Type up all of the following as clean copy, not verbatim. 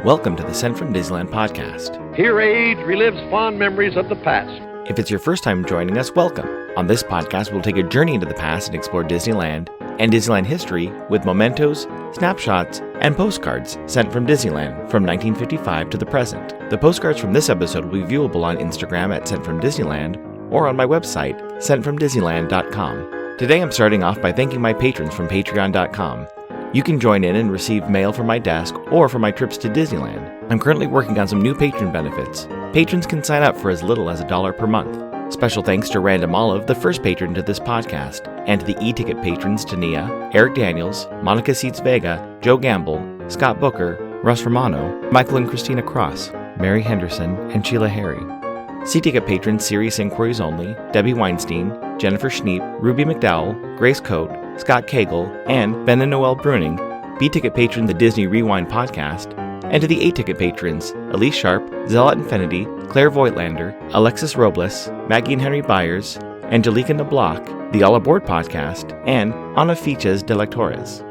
Welcome to the Sent from Disneyland podcast. Here age relives fond memories of the past. If it's your first time joining us, welcome. On this podcast, we'll take a journey into the past and explore Disneyland and Disneyland history with mementos, snapshots, and postcards sent from Disneyland from 1955 to the present. The postcards from this episode will be viewable on Instagram at Sent from Disneyland or on my website, sentfromdisneyland.com. Today I'm starting off by thanking my patrons from patreon.com. You can join in and receive mail from my desk or for my trips to Disneyland. I'm currently working on some new patron benefits. Patrons can sign up for as little as $1 per month. Special thanks to Random Olive, the first patron to this podcast, and to the e-ticket patrons Tania, Eric Daniels, Monica Seitz Vega, Joe Gamble, Scott Booker, Russ Romano, Michael and Christina Cross, Mary Henderson, and Sheila Harry. C-ticket patrons Serious Inquiries Only, Debbie Weinstein, Jennifer Schneep, Ruby McDowell, Grace Coate, Scott Cagle, and Ben and Noel Bruning, B-ticket patron The Disney Rewind Podcast, and to the A-ticket patrons Elise Sharp, Zealot Infinity, Claire Voigtlander, Alexis Robles, Maggie and Henry Byers, Angelica Nablock, The All Aboard Podcast, and Ana Fiches de Lectores.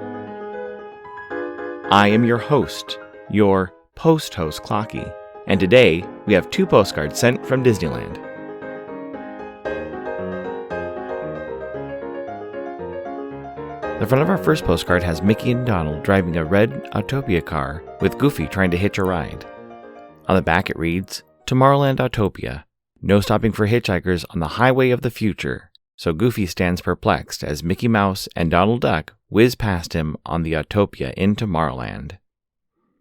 I am your host, your post-host Clocky, and today we have 2 postcards sent from Disneyland. The front of our first postcard has Mickey and Donald driving a red Autopia car with Goofy trying to hitch a ride. On the back it reads, Tomorrowland Autopia. No stopping for hitchhikers on the highway of the future, so Goofy stands perplexed as Mickey Mouse and Donald Duck whiz past him on the Autopia in Tomorrowland.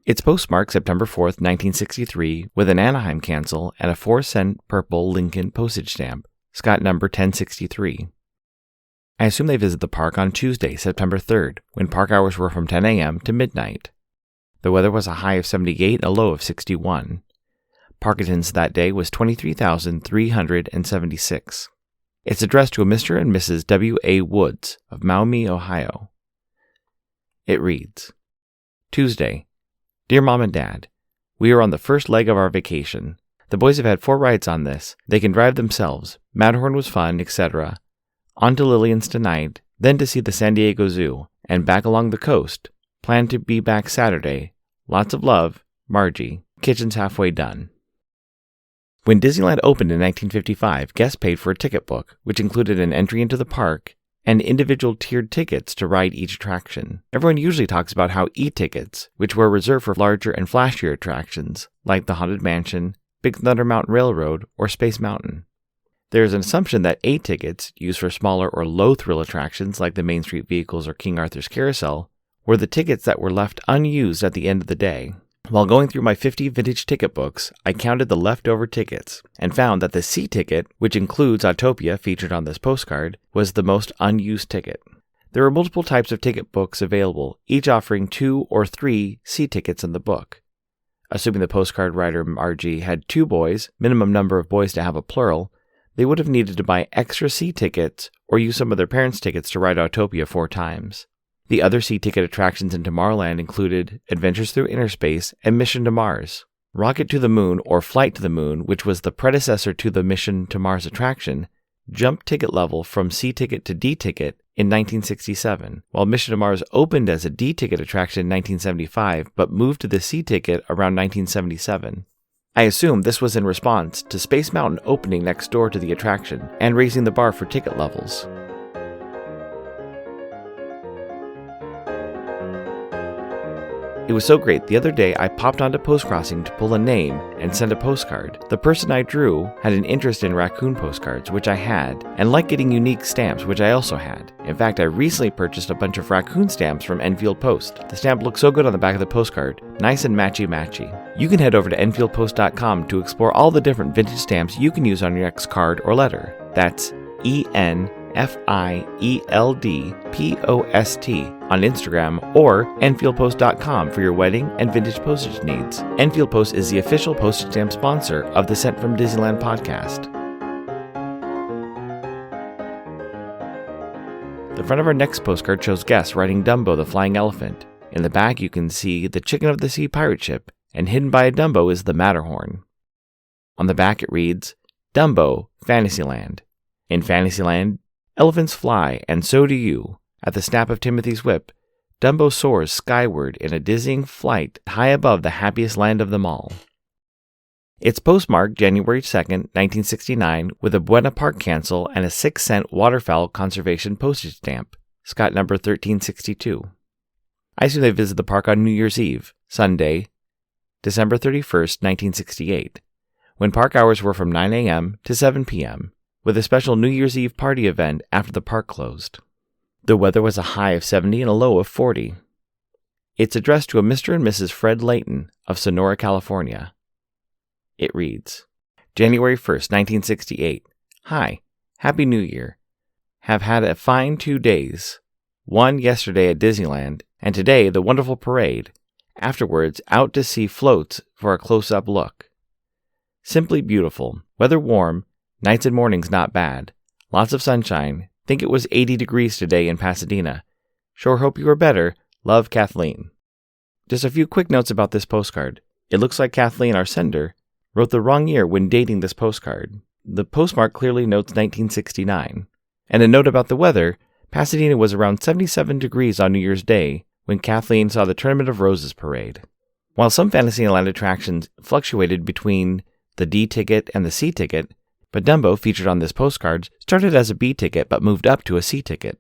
It's postmarked September 4th, 1963, with an Anaheim cancel and a 4-cent purple Lincoln postage stamp, Scott number 1063. I assume they visit the park on Tuesday, September 3rd, when park hours were from 10 a.m. to midnight. The weather was a high of 78 and a low of 61. Park attendance that day was 23,376. It's addressed to a Mr. and Mrs. W.A. Woods of Maumee, Ohio. It reads, Tuesday. Dear Mom and Dad, we are on the first leg of our vacation. The boys have had 4 rides on this. They can drive themselves. Matterhorn was fun, etc. On to Lillian's tonight, then to see the San Diego Zoo, and back along the coast. Plan to be back Saturday. Lots of love, Margie. Kitchen's halfway done. When Disneyland opened in 1955, guests paid for a ticket book, which included an entry into the park and individual tiered tickets to ride each attraction. Everyone usually talks about how e-tickets, which were reserved for larger and flashier attractions, like the Haunted Mansion, Big Thunder Mountain Railroad, or Space Mountain. There is an assumption that A-tickets, used for smaller or low-thrill attractions like the Main Street Vehicles or King Arthur's Carousel, were the tickets that were left unused at the end of the day. While going through my 50 vintage ticket books, I counted the leftover tickets and found that the C ticket, which includes Autopia featured on this postcard, was the most unused ticket. There are multiple types of ticket books available, each offering 2 or 3 C tickets in the book. Assuming the postcard writer Margie had 2 boys, minimum number of boys to have a plural, they would have needed to buy extra C tickets or use some of their parents' tickets to ride Autopia 4 times. The other C ticket attractions in Tomorrowland included Adventures Through Inner Space and Mission to Mars. Rocket to the Moon or Flight to the Moon, which was the predecessor to the Mission to Mars attraction, jumped ticket level from C ticket to D ticket in 1967, while Mission to Mars opened as a D ticket attraction in 1975 but moved to the C ticket around 1977. I assume this was in response to Space Mountain opening next door to the attraction and raising the bar for ticket levels. It was so great, the other day I popped onto Post Crossing to pull a name and send a postcard. The person I drew had an interest in raccoon postcards, which I had, and liked getting unique stamps, which I also had. In fact, I recently purchased a bunch of raccoon stamps from Enfield Post. The stamp looked so good on the back of the postcard, nice and matchy-matchy. You can head over to enfieldpost.com to explore all the different vintage stamps you can use on your next card or letter. That's ENFIELDPOST on Instagram or enfieldpost.com for your wedding and vintage postage needs. Enfield Post is the official postage stamp sponsor of the Sent from Disneyland podcast. The front of our next postcard shows guests riding Dumbo the Flying Elephant. In the back you can see the Chicken of the Sea pirate ship, and hidden by a Dumbo is the Matterhorn. On the back it reads, Dumbo, Fantasyland. In Fantasyland, elephants fly, and so do you. At the snap of Timothy's whip, Dumbo soars skyward in a dizzying flight high above the happiest land of them all. It's postmarked January 2nd, 1969, with a Buena Park cancel and a 6-cent waterfowl conservation postage stamp, Scott number 1362. I assume they visit the park on New Year's Eve, Sunday, December 31st, 1968, when park hours were from 9 a.m. to 7 p.m., with a special New Year's Eve party event after the park closed. The weather was a high of 70 and a low of 40. It's addressed to a Mr. and Mrs. Fred Layton of Sonora, California. It reads, January 1st, 1968. Hi, Happy New Year. Have had a fine 2 days. One yesterday at Disneyland, and today the wonderful parade. Afterwards, out to see floats for a close-up look. Simply beautiful. Weather warm. Nights and mornings not bad. Lots of sunshine. Think it was 80 degrees today in Pasadena. Sure hope you are better. Love, Kathleen. Just a few quick notes about this postcard. It looks like Kathleen, our sender, wrote the wrong year when dating this postcard. The postmark clearly notes 1969. And a note about the weather, Pasadena was around 77 degrees on New Year's Day when Kathleen saw the Tournament of Roses parade. While some Fantasyland attractions fluctuated between the D ticket and the C ticket, but Dumbo, featured on this postcard, started as a B ticket but moved up to a C ticket.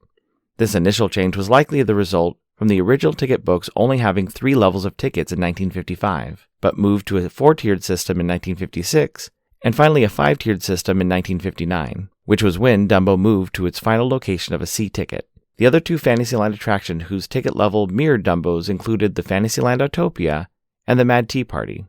This initial change was likely the result from the original ticket books only having 3 levels of tickets in 1955, but moved to a 4-tiered system in 1956, and finally a 5-tiered system in 1959, which was when Dumbo moved to its final location of a C ticket. The other 2 Fantasyland attractions whose ticket level mirrored Dumbo's included the Fantasyland Autopia and the Mad Tea Party.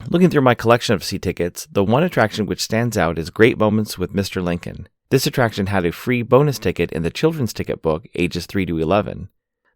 Looking through my collection of C tickets, the one attraction which stands out is Great Moments with Mr. Lincoln. This attraction had a free bonus ticket in the children's ticket book, ages 3 to 11.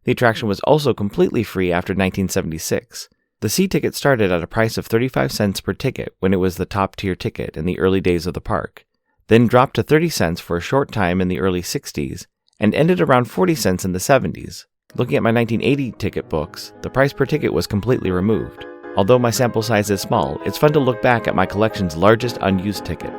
The attraction was also completely free after 1976. The C ticket started at a price of 35 cents per ticket when it was the top-tier ticket in the early days of the park, then dropped to 30 cents for a short time in the early 60s, and ended around 40 cents in the 70s. Looking at my 1980 ticket books, the price per ticket was completely removed. Although my sample size is small, it's fun to look back at my collection's largest unused ticket.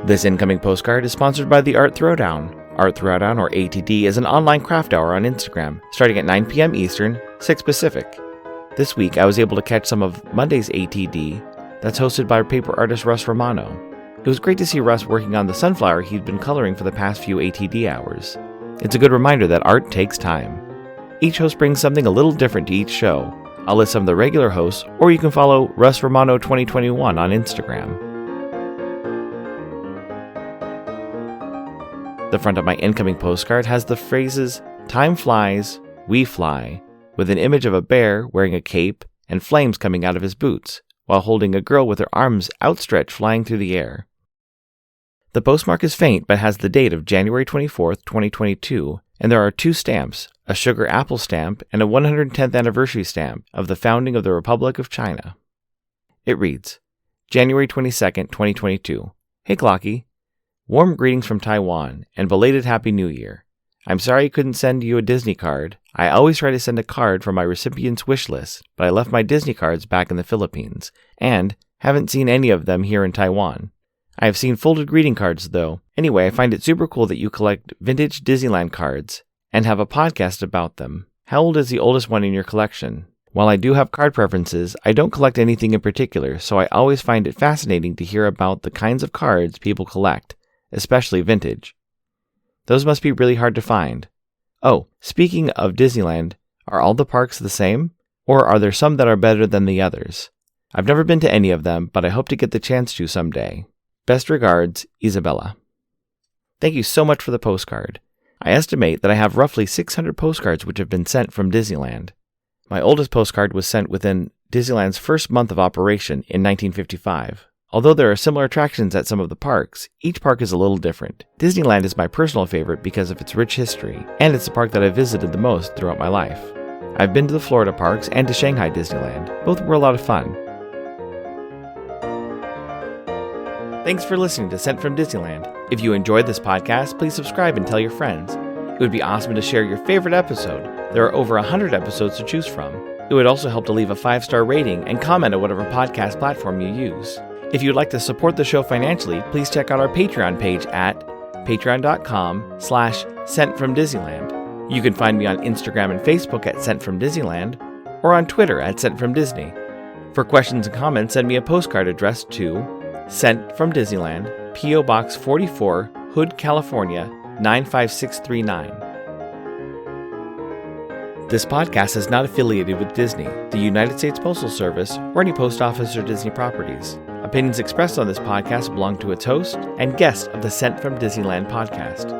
This incoming postcard is sponsored by the Art Throwdown. Art Throwdown, or ATD, is an online craft hour on Instagram, starting at 9 p.m. Eastern, 6 Pacific. This week, I was able to catch some of Monday's ATD that's hosted by paper artist Russ Romano. It was great to see Russ working on the sunflower he'd been coloring for the past few ATD hours. It's a good reminder that art takes time. Each host brings something a little different to each show. I'll list some of the regular hosts, or you can follow Russ Romano 2021 on Instagram. The front of my incoming postcard has the phrases, "Time flies, we fly," with an image of a bear wearing a cape and flames coming out of his boots, while holding a girl with her arms outstretched flying through the air. The postmark is faint but has the date of January 24th, 2022, and there are 2 stamps, a sugar apple stamp and a 110th anniversary stamp of the founding of the Republic of China. It reads, January 22nd, 2022. Hey Clocky. Warm greetings from Taiwan, and belated Happy New Year. I'm sorry I couldn't send you a Disney card. I always try to send a card from my recipient's wish list, but I left my Disney cards back in the Philippines, and haven't seen any of them here in Taiwan. I have seen folded greeting cards, though. Anyway, I find it super cool that you collect vintage Disneyland cards, and have a podcast about them. How old is the oldest one in your collection? While I do have card preferences, I don't collect anything in particular, so I always find it fascinating to hear about the kinds of cards people collect, especially vintage. Those must be really hard to find. Oh, speaking of Disneyland, are all the parks the same? Or are there some that are better than the others? I've never been to any of them, but I hope to get the chance to someday. Best regards, Isabella. Thank you so much for the postcard. I estimate that I have roughly 600 postcards which have been sent from Disneyland. My oldest postcard was sent within Disneyland's first month of operation in 1955. Although there are similar attractions at some of the parks, each park is a little different. Disneyland is my personal favorite because of its rich history, and it's the park that I've visited the most throughout my life. I've been to the Florida parks and to Shanghai Disneyland. Both were a lot of fun. Thanks for listening to Sent from Disneyland. If you enjoyed this podcast, please subscribe and tell your friends. It would be awesome to share your favorite episode. There are over 100 episodes to choose from. It would also help to leave a 5-star rating and comment at whatever podcast platform you use. If you'd like to support the show financially, please check out our Patreon page at patreon.com/sentfromdisneyland. You can find me on Instagram and Facebook at Sent From Disneyland, or on Twitter at Sent From Disney. For questions and comments, send me a postcard addressed to Sent From Disneyland, P.O. Box 44, Hood, California, 95639. This podcast is not affiliated with Disney, the United States Postal Service, or any post office or Disney properties. Opinions expressed on this podcast belong to its host and guests of the Sent From Disneyland podcast.